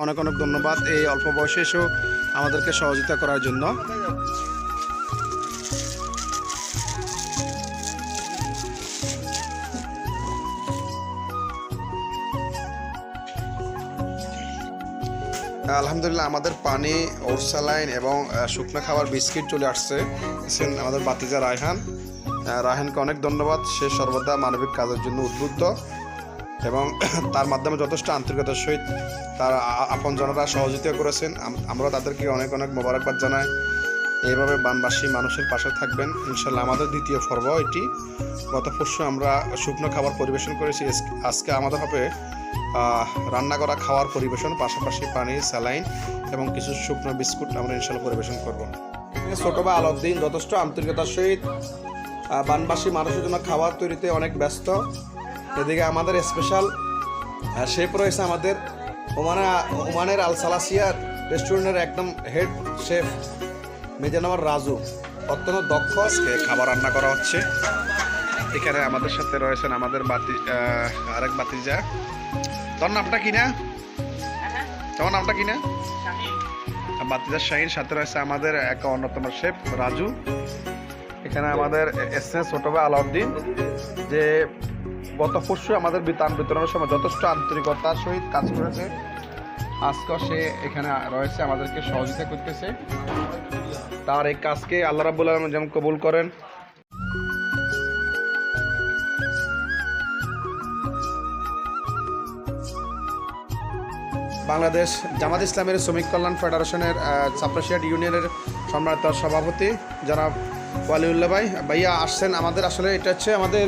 অনেক অনেক ধন্যবাদ এই অল্প বয়সে এসেও আমাদেরকে সহযোগিতা করার জন্য। আলহামদুলিল্লাহ আমাদের পানি, ওরসালাইন এবং শুকনো খাবার বিস্কিট চলে আসছে। আমাদের বাতিজা রায়হানকে অনেক ধন্যবাদ। সে সর্বদা মানবিক কাজের জন্য উদ্বুদ্ধ এবং তার মাধ্যমে যথেষ্ট আন্তরিকতার সহিত তার আপনজনরা সহযোগিতা করেছেন। আমরা তাদেরকে অনেক অনেক মোবারকবাদ জানাই। এইভাবে বানবাসী মানুষের পাশে থাকবেন ইনশাল্লাহ। আমাদের দ্বিতীয় পর্ব এটি। গত পরশু আমরা শুকনো খাবার পরিবেশন করেছি। আজকে আমাদের হবে রান্না করা খাওয়ার পরিবেশন, পাশাপাশি পানি, স্যালাইন এবং কিছু শুকনো বিস্কুট আমরা ইনশাল্লাহ পরিবেশন করব। ছোট ভাই আলাউদ্দিন যথেষ্ট আন্তরিকতার সহিত বানবাসী মানুষের জন্য খাবার তৈরিতে অনেক ব্যস্ত। এদিকে আমাদের স্পেশাল শেফ রয়েছে আমাদের ওমানের আল সালাসিয়ার রেস্টুরেন্টের একদম হেড শেফ মিজানুর রাজু, অত্যন্ত দক্ষ। আজকে খাবার রান্না করা হচ্ছে। এখানে আমাদের সাথে রয়েছেন আমাদের আরেক বাতিজা। তোর নামটা কি না? তোমার নামটা কি না? বাতিজা শাহিন। সাথে রয়েছে আমাদের এক অন্যতম শেফ রাজু। এখানে আমাদের এসএস ছোট ভাই আলাউদ্দিন, যে গত পরশু আমাদের বিতান বিতরণের সময় যথেষ্ট আন্তরিকতার সহিত কাজ করেছে। আজকে সে এখানে রয়েছে, আমাদেরকে সহযোগিতা করতেছে। তার এই কাজকে আল্লাহ রাব্বুল আলামিন যেন কবুল করেন। বাংলাদেশ জামাত ইসলামের শ্রমিক কল্যাণ ফেডারেশনের চাপরাশিয়াট ইউনিয়নের সম্মানিত সভাপতি জনাব ওয়ালিউল্লাহ ভাইয়া আসছেন আমাদের। আসলে এটা হচ্ছে আমাদের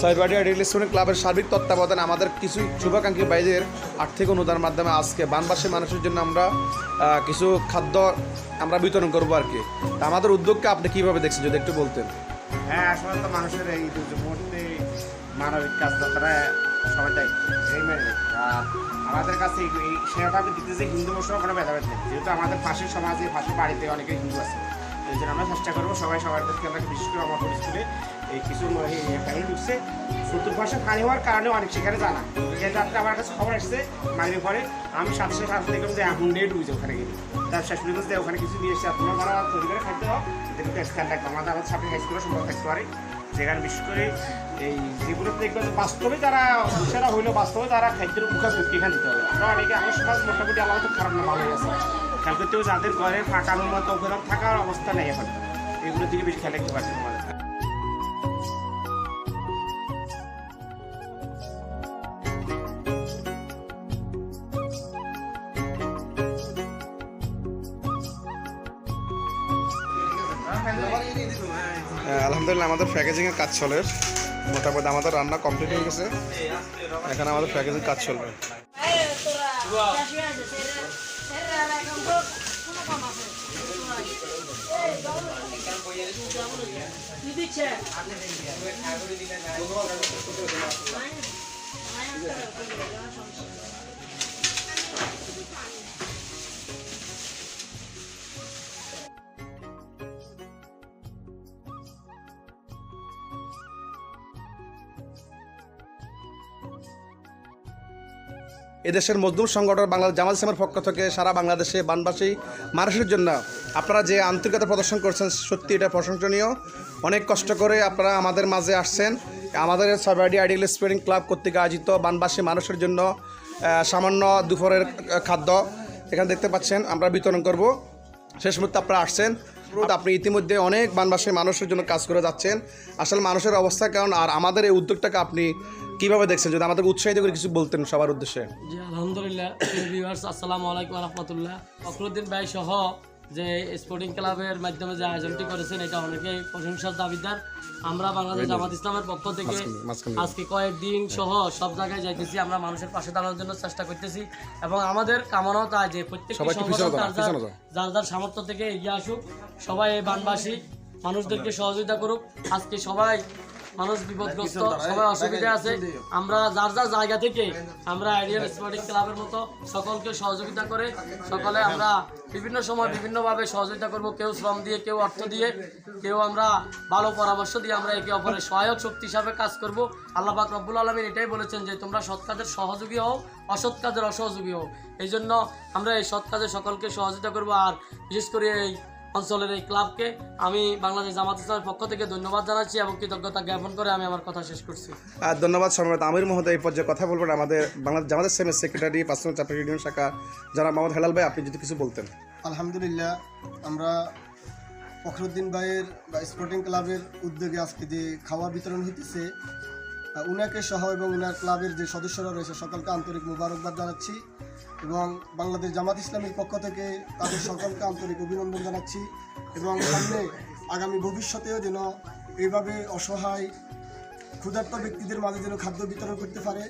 সাইবারিয়া রিয়েল স্টুডেন্ট ক্লাবের সার্বিক তত্ত্বাবধানে আমাদের কিছু শুভাকাঙ্ক্ষী ভাইদের আর্থিক অনুদানের মাধ্যমে আজকে বানবাসী মানুষের জন্য আমরা কিছু খাদ্য আমরা বিতরণ করবো আর কি। তা আমাদের উদ্যোগকে আপনি কীভাবে দেখছেন যদি একটু বলতেন। হ্যাঁ, আসলে তো মানুষের এই মুহূর্তে মানবিক কাজ করা সবাই দায়িত্ব এই মেনে। আর আমাদের কাছে এই সেবাটা আমি দিতেছি হিন্দু মুসলমান কোনো ভেদাভেদ নেই, যেহেতু আমাদের পাশের সমাজে পাশের বাড়িতে অনেকে হিন্দু আছে। এই জন্য আমরা চেষ্টা করবো সবাইকে আমরা বিশেষ করে আমার স্কুলে এই কিছু ফ্যামিলি ঢুকছে চতুর্পাশে পানি হওয়ার কারণে অনেক সেখানে জানা এই রাত্রে আমার কাছে খবর আসছে মাইনের পরে আমি সাথে দেখলাম যে হুন্ডে ঢুকেছে ওখানে গেলে। তার শেষ পর্যন্ত ওখানে কিছু দিয়ে এসেছে আপনারা যারা তৈরি করে খাইতে হোক এদের কিন্তু স্থান রাখবো। আমাদের সাথে হাই স্কুলের সম্ভব থাকতে পারে, যেখানে বিশেষ করে এই যেগুলো দেখবেন বাস্তবে যারা হুঁশিয়ারা হইলো বাস্তবে তারা খাদ্যের মুখাপেক্ষি এখানে দিতে হবে। আমরা অনেকে আমার সমাজ মোটামুটি আমার তো খারাপ না, ভালো হয়ে গেছে। খেয়াল করতেও যাদের ঘরে ফাঁকানোর মতো ওখানে থাকার অবস্থা নেই এখন, এগুলোর দিকে বেশি খেয়াল রাখতে পারছি আমাদের। আলহামদুলিল্লাহ আমাদের প্যাকেজিংয়ের কাজ চলে, মোটামুটি আমাদের রান্না কমপ্লিট হয়ে গেছে। এখানে আমাদের প্যাকেজিং কাজ চলবে। এদেশের মজদুর সংগঠন বাংলাদেশ জামাত ইসলামের পক্ষ থেকে সারা বাংলাদেশে বানবাসী মানুষের জন্য আপনারা যে আন্তরিকতা প্রদর্শন করছেন সত্যি এটা প্রশংসনীয়। অনেক কষ্ট করে আপনারা আমাদের মাঝে আসছেন। আমাদের সাইবারিয়া আইডিয়াল স্পোর্টিং ক্লাব কর্তৃক আয়োজিত বানবাসী মানুষের জন্য সামান্য দুপুরের খাদ্য এখানে দেখতে পাচ্ছেন আমরা বিতরণ করব। শেষ মুহূর্তে আপনারা আসছেন, আপনি ইতিমধ্যে অনেক বানবাসী মানুষের জন্য কাজ করে যাচ্ছেন। আসলে মানুষের অবস্থা কারণ আর আমাদের এই উদ্যোগটাকে আপনি কিভাবে দেখছেন যদি আমাদের উৎসাহিত করে কিছু বলতেন সবার উদ্দেশ্যে। জি আলহামদুলিল্লাহ, ভিউয়ার্স আসসালামু আলাইকুম রহমতুল্লাহ। ফখরুদ্দিন ভাই সহ যে স্পোর্টিং ক্লাবের মাধ্যমে যে আয়োজনটি করেছেন এটা অনেকেই প্রশংসার দাবিদার। আমরা বাংলাদেশ জামাত ইসলামের পক্ষ থেকে আজকে কয়েকদিন সহ সব জায়গায় যাইতেছি, আমরা মানুষের পাশে দাঁড়ানোর জন্য চেষ্টা করতেছি এবং আমাদের কামনাও তাই যে প্রত্যেকটি সংগঠন যার যার সামর্থ্য থেকে এগিয়ে আসুক, সবাই এই বানবাসী মানুষদেরকে সহযোগিতা করুক। আজকে সবাই মানুষ বিপদগ্রস্ত, সবাই অসুবিধা আছে। আমরা যার যার জায়গা থেকে আমরা আইডিয়াল স্পোর্টিং ক্লাবের মতো সকলকে সহযোগিতা করে সকলে আমরা বিভিন্ন সময় বিভিন্নভাবে সহযোগিতা করব, কেউ শ্রম দিয়ে, কেউ অর্থ দিয়ে, কেউ আমরা ভালো পরামর্শ দিয়ে আমরা একে অপরের সহায়ক শক্তি হিসাবে কাজ করব। আল্লাহ পাক রব্বুল আলামিন এটাই বলেছেন যে তোমরা সৎ কাজের সহযোগী হও, অসৎ কাজের অসহযোগী হও। এই জন্য আমরা এই সৎ কাজে সকলকে সহযোগিতা করব। আর বিশেষ করে এই অঞ্চলের এই ক্লাবকে আমি বাংলাদেশ জামাত ইসলামের পক্ষ থেকে ধন্যবাদ জানাচ্ছি এবং কৃতজ্ঞতা জ্ঞাপন করে আমি আমার কথা শেষ করছি। আর ধন্যবাদ সম্রাট আমির মহোদয়। এই পর্যায়ে কথা বলবেন আমাদের বাংলাদেশ জামাত ইসলামের সেক্রেটারি পার্সোনাল চাপড়ি ইউনিয়ন শাখা যারা মোহাম্মদ হেলাল ভাই, আপনি যদি কিছু বলতেন। আলহামদুলিল্লাহ, আমরা ফখরুদ্দিন ভাইয়ের বা স্পোর্টিং ক্লাবের উদ্যোগে আজকে যে খাওয়া বিতরণ হইতেছে, উনাকে সহ এবং উনার ক্লাবের যে সদস্যরা রয়েছে সকলকে আন্তরিক মুবারকবাদ জানাচ্ছি এবং বাংলাদেশ জামাত ইসলামীর পক্ষ থেকে তাদের সকলকে আন্তরিক অভিনন্দন জানাচ্ছি এবং সামনে আগামী ভবিষ্যতেও যেন এইভাবে অসহায় ক্ষুধার্ত ব্যক্তিদের মাঝে যেন খাদ্য বিতরণ করতে পারে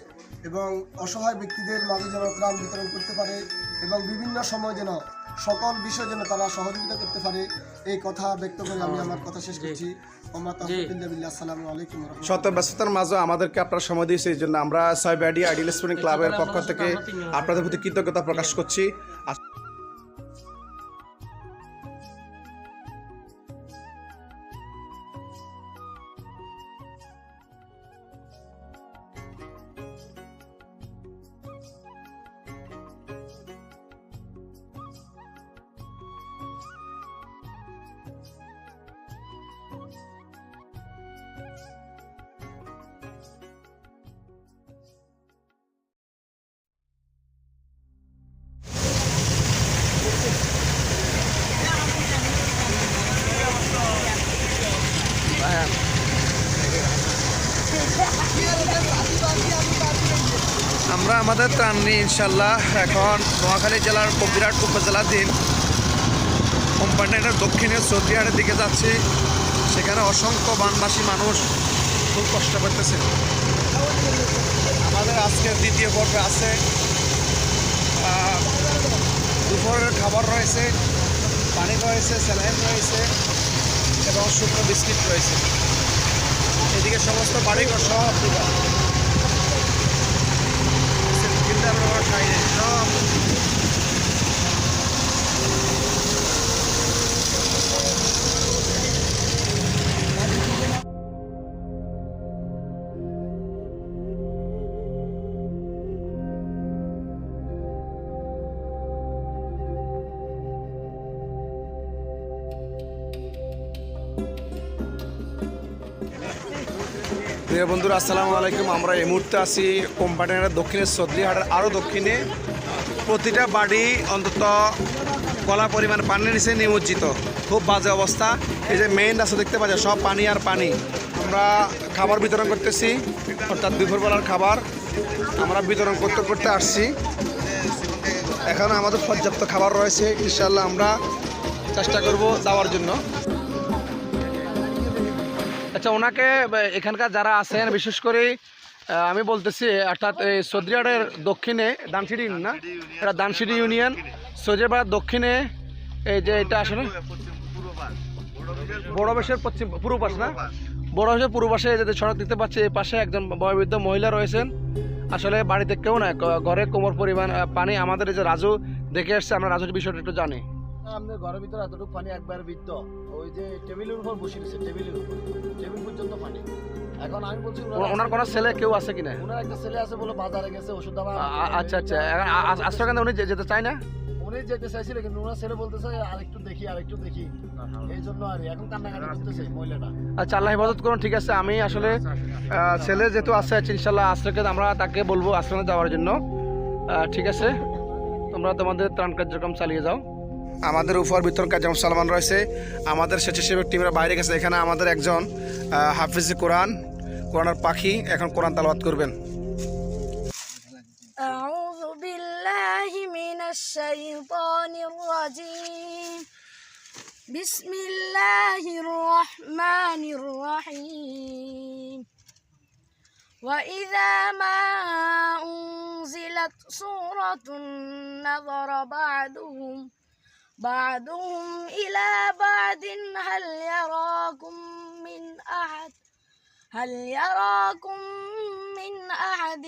এবং অসহায় ব্যক্তিদের মাঝে যেন ত্রাণ বিতরণ করতে পারে এবং বিভিন্ন সময় যেন সকল বিষয় যেন তারা সহযোগিতা করতে পারে, এই কথা ব্যক্ত করে আমি আমার কথা শেষ করছি। আসসালামু আলাইকুম। শত ব্যস্ততার মাঝে আমাদেরকে আপনারা সময় দিয়েছে, এই জন্য আমরা সাইবাডি আইডিয়াল স্পোর্টিং ক্লাবের পক্ষ থেকে আপনাদের প্রতি কৃতজ্ঞতা প্রকাশ করছি। আমরা আমাদের ত্রাণ নিয়ে ইনশাল্লাহ এখন নোয়াখালী জেলার কবিরাট উপজেলাধীন কোম্পানির দক্ষিণে চৌধুরীহাটের দিকে যাচ্ছি। সেখানে অসংখ্য বানবাসী মানুষ খুব কষ্ট করতেছে। আমাদের আজকের দ্বিতীয় পর্বে আছে দুপুরের খাবার রয়েছে, পানি রয়েছে, স্যালাইন রয়েছে এবং শুকনো বিস্কিট রয়েছে। এদিকে সমস্ত বাড়িঘর সব সব প্রিয় বন্ধুরা আসসালামু আলাইকুম। আমরা এই মুহূর্তে আছি কোম্পানির দক্ষিণের চৌধুরীহাটের আরও দক্ষিণে। প্রতিটা বাড়ি অন্তত গলা পরিমাণ পানির নিচে নিমজ্জিত, খুব বাজে অবস্থা। এই যে মেইন রাস্তা দেখতে পাচ্ছি সব পানি আর পানি। আমরা খাবার বিতরণ করতেছি, অর্থাৎ দুপুরবেলার খাবার আমরা বিতরণ করতে করতে আসছি। এখানে আমাদের পর্যাপ্ত খাবার রয়েছে, ইনশাল্লাহ আমরা চেষ্টা করব যাওয়ার জন্য। আচ্ছা, ওনাকে এখানকার যারা আছেন বিশেষ করে আমি বলতেছি, অর্থাৎ এই চৌধুরীহাটের দক্ষিণে দানসিডি ইউনিয়ন, না এটা দানসিডি ইউনিয়ন, চৌধুরীপাড়ার দক্ষিণে এই যে এটা আসলে বড়বেশের পশ্চিম পূর্ব পাশ, না বড়বেশের পূর্ব পাশে যে সড়ক দেখতে পাচ্ছি, এই পাশে একজন বয়োবৃদ্ধ মহিলা রয়েছেন। আসলে বাড়িতে কেউ না, ঘরে কোমর পরিমাণ পানি। আমাদের এই যে রাজু দেখে আসছে, আমরা রাজুর বিষয়টা একটু জানি। আমাদের ঘরের ভিতরে এতটুকু পানি একবার বৃদ্ধ, ওই যে টেবিলের উপর বসে গেছে, টেবিলের উপর, টেবিল পর্যন্ত পানি। এখন আমি বলছি ওনার কোনো ছেলে কেউ আছে কিনা? ওনার একটা ছেলে আছে বলে বাজারে গেছে ওষুধ দাবা। আচ্ছা আচ্ছা, আশ্রয়কেন্দ্রে উনি যেতে চায় না? উনি যেতে চাইছিল কিন্তু ওনার ছেলে বলতেছে আরেকটু দেখি আরেকটু দেখি, এই জন্য আর এখন কান্নাকাটি করতেছে মহিলাটা। আচ্ছা, আল্লাহ হেফাজত করুন। ঠিক আছে, আমি আসলে ছেলে যেহেতু আছে ইনশাল্লাহ আশ্রয়কেন্দ্র আমরা তাকে বলবো আশ্রমে যাওয়ার জন্য। ঠিক আছে, তোমরা তোমাদের ত্রাণ কার্যক্রম চালিয়ে যাও। আমাদের উপহার বিতরণ কার্যক্রম সালমান রয়েছে। আমাদের স্বেচ্ছাসেবক টিমের বাইরে গেছে। এখানে আমাদের একজন হাফিজে কোরআনের পাখি এখন কোরআন তালাওয়াত করবেন। আউযু বিল্লাহি মিনাশ শাইতানির রাজীম। বিসমিল্লাহির রহমানির রহিম। وإذا ما أنزلت سورة نظر بعضهم إلى بعض هل يراكم من أحد هل يراكم من أحد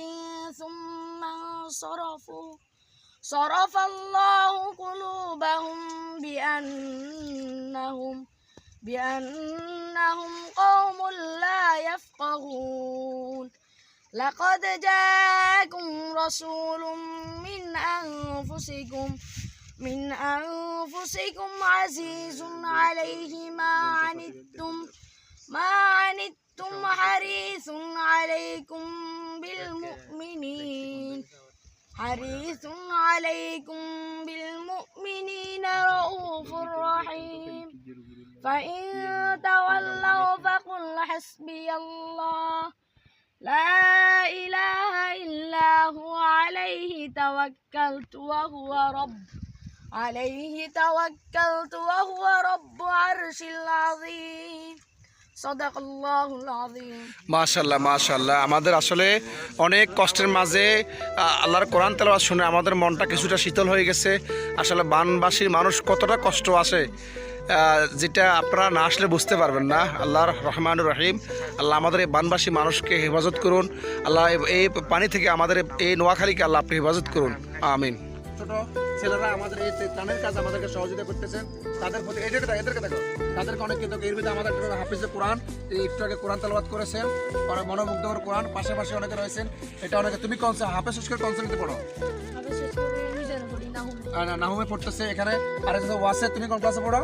ثم انصرفوا صرف الله قلوبهم بأنهم قوم لا يفقهون لقد جاءكم رسول من أنفسكم عزيز عليه ما عنتم حريص عليكم بالمؤمنين رؤوف رحيم فإن تولوا فقل حسبي الله لا إله إلا هو عليه توكلت وهو رب عرش العظيم صدق الله العظيم মাশাআল্লাহ মাশাআল্লাহ। আমাদের আসলে অনেক কষ্টের মাঝে আল্লাহর কোরআন তেলাওয়াত শুনে আমাদের মনটা কিছুটা শীতল হয়ে গেছে। আসলে বানবাসীর মানুষ কতটা কষ্ট আসে যেটা আপনারা না আসলে বুঝতে পারবেন না। আল্লাহর রহমানুর রহিম, আল্লাহ আমাদের এই বানবাসী মানুষকে হেফাজত করুন। আল্লাহ এই পানি থেকে আমাদের এই নোয়াখালীকে আল্লাহ আপনি হেফাজত করুন, আমিন। ছোট ছেলেরা আমাদের এই ত্রাণের কাজ আমাদেরকে সহযোগিতা করতেছেন, তাদের প্রতি এদেরকে দেখো তাদেরকে অনেক কিন্তু এর ভিতরে আমাদের হাফিজে কোরআন একটু আগে কোরআন তেলাওয়াত করেছেন, মনোমুগ্ধকর কোরআন, পাশাপাশি অনেকে রয়েছেন। এটা অনেকে তুমি হাফেজ শেষের কনসেন্টে পড়ো, নাহুমে পড়তেছে এখানে। আর ওয়াসে তুমি কোন ক্লাসে পড়ো?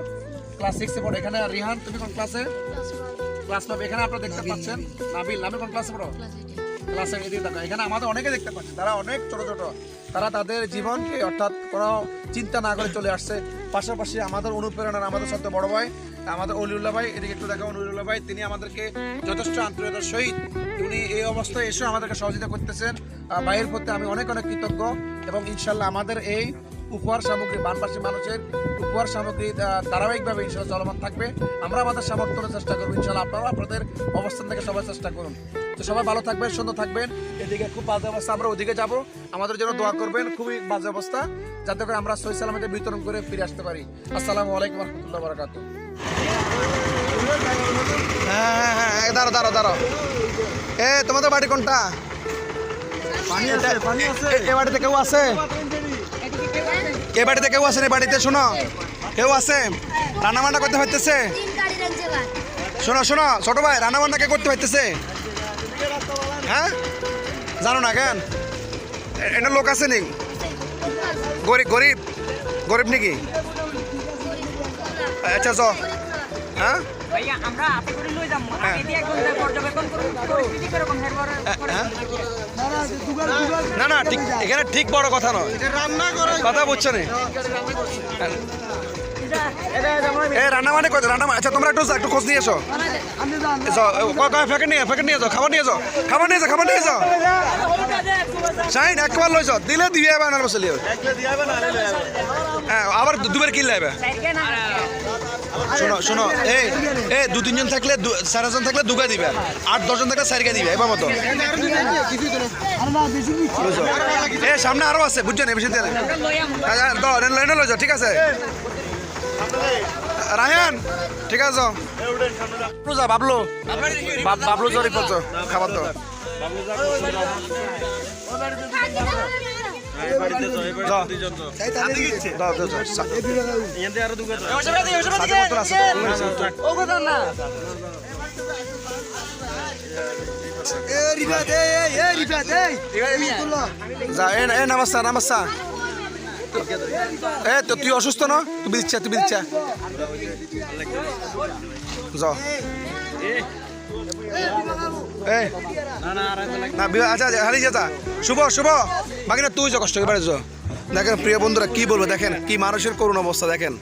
ক্লাস 6 এ পড়ো। এখানে রিহান তুমি কোন ক্লাসে? ক্লাস 5। এখানে আপনারা দেখতে পাচ্ছেন নাবিল কোন ক্লাসে পড়ো? ক্লাস 8 এদিকে দেখো। এখানে আমাদের অনেকে দেখতে পাচ্ছেন, তারা অনেক ছোট ছোট, তারা তাদের জীবনকে অর্থাৎ কোনো চিন্তা না করে চলে আসছে। পাশাপাশি আমাদের অনুপ্রেরণার আমাদের সবচেয়ে বড় ভাই আমাদের অলিউল্লাহ ভাই, এদিকে একটু দেখো অলিউল্লাহ ভাই, তিনি আমাদেরকে যথেষ্ট আন্তরিকতার সহিত উনি এই অবস্থায় এসে আমাদেরকে সহযোগিতা করতেছেন। ভাইয়ের প্রতি আমি অনেক অনেক কৃতজ্ঞ। এবং ইনশাল্লাহ আমাদের এই উপহার সামগ্রী, বানবাসী মানুষের উপহার সামগ্রী ধারাবাহিকভাবে ইনশাল্লাহ চলমান থাকবে। আমরা আমাদের সামর্থ্য চেষ্টা করবো, ইনশাল্লাহ আপনারা আপনাদের অবস্থান থেকে সবাই চেষ্টা করুন। তো সবাই ভালো থাকবেন, সুন্দর থাকবেন। এদিকে খুব বাজে অবস্থা, আমরা ওদিকে যাব, আমাদের জন্য দোয়া করবেন। খুবই বাজে অবস্থা, যাতে করে আমরা সহি সালামতে বিতরণ করে ফিরে আসতে পারি। আসসালামু আলাইকুম ওয়া রাহমাতুল্লাহি ওয়া বারাকাতুহু। হ্যাঁ, দাঁড়াও। তোমাদের বাড়ি কোনটা? এ বাড়িতে কেউ আছে? এ বাড়িতে কেউ আছে? এই বাড়িতে শোনো, কেউ আছে? রান্না বান্না করতে হইতেছে? শোনো ছোট ভাই, রান্না বান্না কে করতে হইতেছে? হ্যাঁ, জানো না কেন? এটা লোক আছে নি? গরিব নাকি? আচ্ছা চ। হ্যাঁ না ঠিক, এখানে ঠিক বড় কথা নয়, কথা বুঝছো না? রান্না মানে আচ্ছা তোমরা একটু খোঁজ নিয়ে এসো, প্যাকেট নিয়ে যাও, খাবার নিয়ে যাও। শাইন একবার লইছ দিলে দিয়ে বানার বসে হ্যাঁ, আবার দুবার কিনলে শোনো এই 2-3 জন থাকলে 4 জন থাকলে 2 দিবে, 8-10 জন থাকলে 4 দিবে, এবার মতো। সামনে আরো আছে, বুঝছো না? বেশি লই যাও, ঠিক আছে রায়ান, ঠিক আছে যা। বাবলু জরি পড়ছো খাবার তো। নামাস্তা তো তুই অসুস্থ না? তুমি দিচ্ছা যাও। আচ্ছা হারিয়ে যেতা শুভ বাকি না তুই যা কষ্ট করে যা। দেখেন প্রিয় বন্ধুরা, কি বলবো, দেখেন কি মানুষের করুণ অবস্থা। দেখেন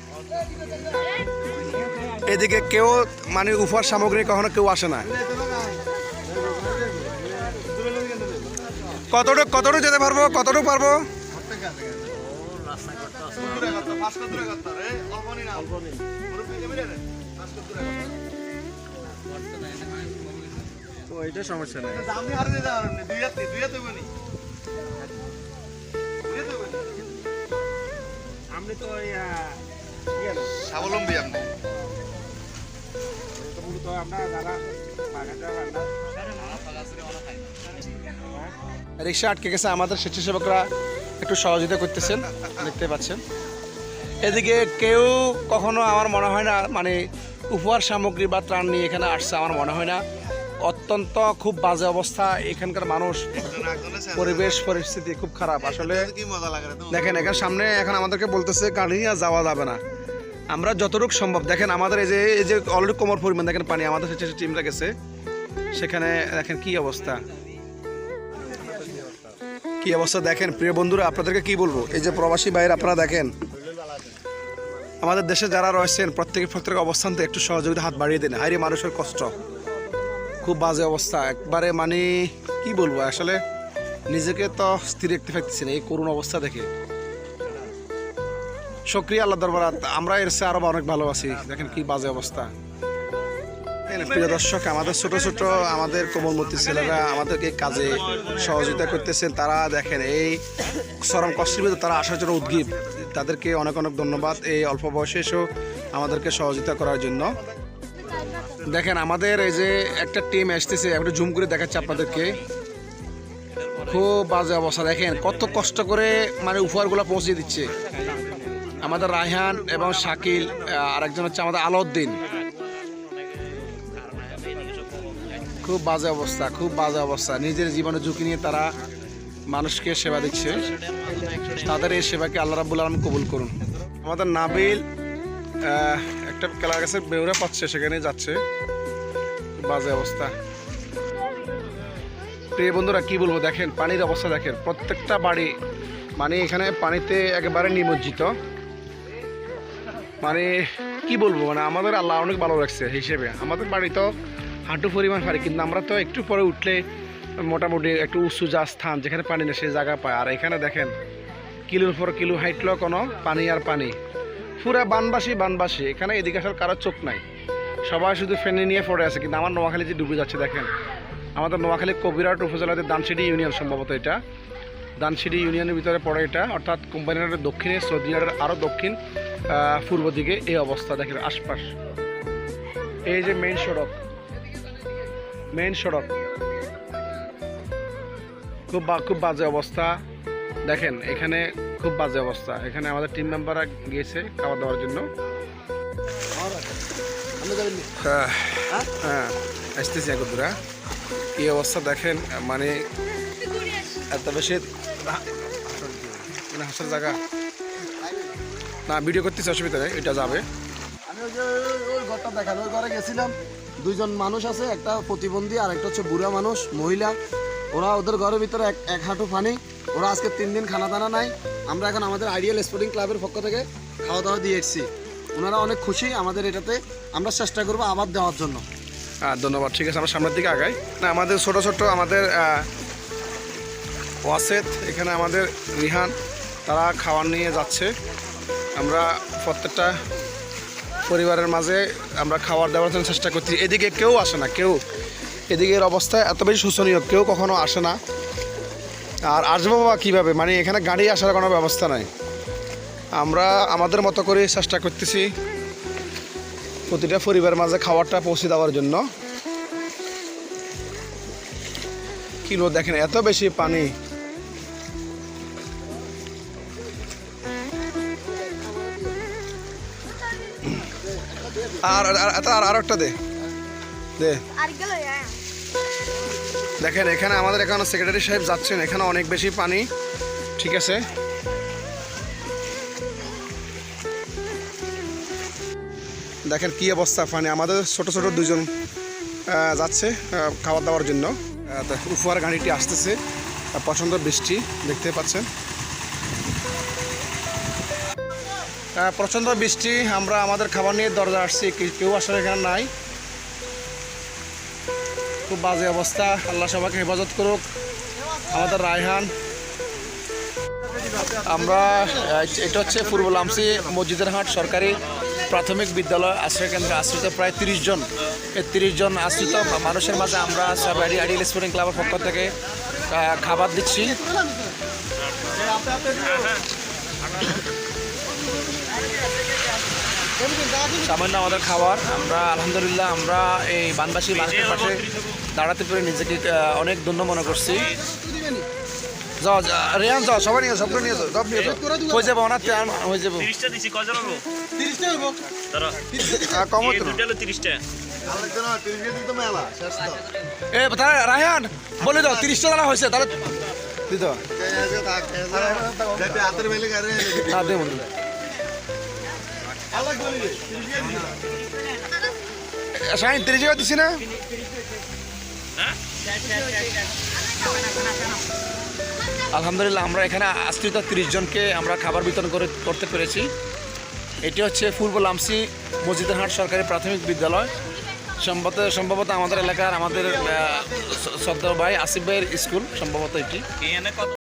এদিকে কেউ মানে উপহার সামগ্রী কখনো কেউ আসে না। কতটুকু যেতে পারবো, কতটুকু পারবো? এটা সমস্যা নেই। আমি তো স্বাবলম্বী আপনি আমরা যারা রিক্সা আটকে গেছে, আমাদের স্বেচ্ছাসেবকরা একটু সহযোগিতা করতেছেন, দেখতে পাচ্ছেন। এদিকে কেউ কখনো আমার মনে হয় না মানে উপহার সামগ্রী বা ত্রাণ নিয়ে এখানে আসছে, আমার মনে হয় না। অত্যন্ত খুব বাজে অবস্থা এখানকার মানুষ, পরিবেশ পরিস্থিতি খুব খারাপ আসলে। দেখেন এখানে সামনে এখন আমাদেরকে বলতেছে গাড়ি নিয়ে যাওয়া যাবে না। আমরা যতটুকু সম্ভব দেখেন আমাদের এই যে অলরেডি কোমর পরিমাণ দেখেন পানি, আমাদের টিমরা গেছে সেখানে, দেখেন কি অবস্থা, কি অবস্থা দেখেন। প্রিয় বন্ধুরা, আপনাদেরকে কি বলবো, এই যে প্রবাসী ভাইয়ের আপনারা দেখেন, আমাদের দেশে যারা রয়েছেন প্রত্যেকের অবস্থান থেকে একটু সহযোগিতা হাত বাড়িয়ে দেন। হাইরে মানুষের কষ্ট, খুব বাজে অবস্থা একবারে, মানে কি বলবো আসলে, নিজেকে তো স্থির রাখতে পারতেছি না এই করুণ অবস্থা দেখে। শুকরিয়া আল্লাহ দরবার, আমরা এর চেয়ে আরো অনেক ভালো আছি। দেখেন কি বাজে অবস্থা। প্রিয় দর্শক, আমাদের ছোট ছোট আমাদের কোমলমতি ছেলেরা আমাদেরকে কাজে সহযোগিতা করতেছেন। তারা দেখেন এই চরম কষ্টের ভিতরে তারা আসার জন্য উদ্গ্রীব। তাদেরকে অনেক অনেক ধন্যবাদ এই অল্প বয়সে এসেও আমাদেরকে সহযোগিতা করার জন্য। দেখেন আমাদের এই যে একটা টিম আসতেছে, একটু জুম করে দেখাচ্ছে আপনাদেরকে, খুব বাজে অবস্থা। দেখেন কত কষ্ট করে মানে উপহারগুলো পৌঁছে দিচ্ছে আমাদের রায়হান এবং শাকিল, আর একজন হচ্ছে আমাদের আলাউদ্দিন। খুব বাজে অবস্থা, খুব বাজে অবস্থা। নিজের জীবনের ঝুঁকি নিয়ে তারা মানুষকে সেবা দিচ্ছে। তাদের এই সেবাকে আল্লাহ রাব্বুল আলামিন কবুল করুন। আমাদের নাবিল একটা কেলা গাছে বেউরা পাচ্ছে, সেখানে যাচ্ছে, বাজে অবস্থা। প্রিয় বন্ধুরা কি বলবো, দেখেন পানির অবস্থা দেখেন, প্রত্যেকটা বাড়ি মানে এখানে পানিতে একেবারে নিমজ্জিত। মানে কি বলবো, মানে আমাদের আল্লাহ অনেক ভালো রাখছে হিসেবে। আমাদের বাড়ি তো হাঁটু পরিমাণ পানি, কিন্তু আমরা তো একটু পরে উঠলে মোটামুটি একটু উঁচু যা স্থান যেখানে পানি না সেই জায়গা পায়। আর এখানে দেখেন কিলোর পর কিলো হাইটলো কোনো পানি আর পানি, পুরা বানবাসী। এখানে এদিকে আসার কারো চোখ নাই, সবাই শুধু ফেনে নিয়ে পড়ে আছে। কিন্তু আমার নোয়াখালী যে ডুবে যাচ্ছে দেখেন, আমাদের নোয়াখালী কবিরহাট উপজেলাতে দানসিডি ইউনিয়ন, সম্ভবত এটা দানসিডি ইউনিয়নের ভিতরে পড়ে এটা, অর্থাৎ কোম্পানির দক্ষিণে, সৌদিয়ারের আরও দক্ষিণ পূর্ব দিকে এই অবস্থা। দেখেন আশপাশ, এই যে মেইন সড়ক খুব বাজে অবস্থা। দেখেন এখানে খুব বাজে অবস্থা। এখানে আমাদের টিম মেম্বাররা গিয়েছে খাওয়া দাওয়ার জন্য। হ্যাঁ আসতেছি একদূরা। এই অবস্থা দেখেন, মানে এত বেশি মানে হাসার জায়গা না, ভিডিও করতেছি অসুবিধা নেই, এটা যাবে। আমি ওই ঘরটা দেখান, ওই ঘরে গেছিলাম, দুইজন মানুষ আছে, একটা প্রতিবন্ধী আর একটা হচ্ছে বুড়া মানুষ মহিলা। ওরা ওদের ঘরের ভিতরে এক হাঁটু পানি। ওরা আজকে 3 দিন খানা দানা নাই। আমরা এখন আমাদের আইডিয়াল স্পোর্টিং ক্লাবের পক্ষ থেকে খাওয়া দাওয়া দিয়ে এসেছি। ওনারা অনেক খুশি আমাদের এটাতে, আমরা চেষ্টা করবো আবার দেওয়ার জন্য। ধন্যবাদ। ঠিক আছে, আমরা সামনের দিকে আগাই। না আমাদের ছোট আমাদের ওয়াসেদ, এখানে আমাদের রিহান, তারা খাবার নিয়ে যাচ্ছে। আমরা প্রত্যেকটা পরিবারের মাঝে আমরা খাবার দেওয়ার জন্য চেষ্টা করছি। এদিকে কেউ আসে না, এদিকের অবস্থা এত বেশি শোচনীয়, কেউ কখনো আসে না। আর আসবো বা কীভাবে, মানে এখানে গাড়ি আসার কোনো ব্যবস্থা নাই। আমরা আমাদের মতো করে চেষ্টা করতেছি প্রতিটা পরিবারের মাঝে খাবারটা পৌঁছে দেওয়ার জন্য। কিলো দেখেন এত বেশি পানি, আর একটা দে। দেখেন এখানে আমাদের এখানে সেক্রেটারি সাহেব যাচ্ছেন, এখানে অনেক বেশি পানি। ঠিক আছে, দেখেন কি অবস্থা পানি। আমাদের ছোট দুজন যাচ্ছে খাবার দাওয়ার জন্য। উপহার গাড়িটি আসতেছে, প্রচণ্ড বৃষ্টি দেখতে পাচ্ছেন, প্রচণ্ড বৃষ্টি। আমরা আমাদের খাবার নিয়ে দরজা আসছি, কেউ আসলে এখানে নাই। খুব বাজে অবস্থা, আল্লাহ সবাইকে হেফাজত করুক। আমাদের রায়হান, আমরা এটা হচ্ছে পূর্ব লামসি মসজিদের হাট সরকারি প্রাথমিক বিদ্যালয় আশ্রয় কেন্দ্রে আশ্রিত প্রায় 30 জন। এই 30 জন আশ্রিত মানুষের মাঝে আমরা আইডিয়াল স্পোর্টিং ক্লাবের পক্ষ থেকে খাবার দিচ্ছি। সামান্য আমাদের খাবার আমরা আলহামদুলিল্লাহ আমরা এই বানবাসী মানুষের পাশে দাঁড়াতে পেরে নিজেকে অনেক ধন্য মনে করছি। যাও রেহান যাও, সবাই নিয়ে সবগুলো নিয়ে যাও, সব নিয়ে যাও, হয়ে যাবো অনার হয়ে যাবো। 30টা দিছি কজন হলো? 30টা হইব। তারা কম হতো না। দুটো হলো 30টা। এ তারা রায়হান বলে দাও 30টা দানা হয়েছে তাহলে দিত না দে বন্ধু। শাহিন 30 টাকা দিছি না? আলহামদুলিল্লাহ আমরা এখানে আশ্রিত 30 জনকে আমরা খাবার বিতরণ করতে পেরেছি। এটি হচ্ছে পূর্ব লামসি মসজিদহাট সরকারি প্রাথমিক বিদ্যালয়, সম্ভবত আমাদের এলাকার আমাদের শ্রদ্ধা ভাই আসিফ ভাইয়ের স্কুল সম্ভবত এটি। এখানে কত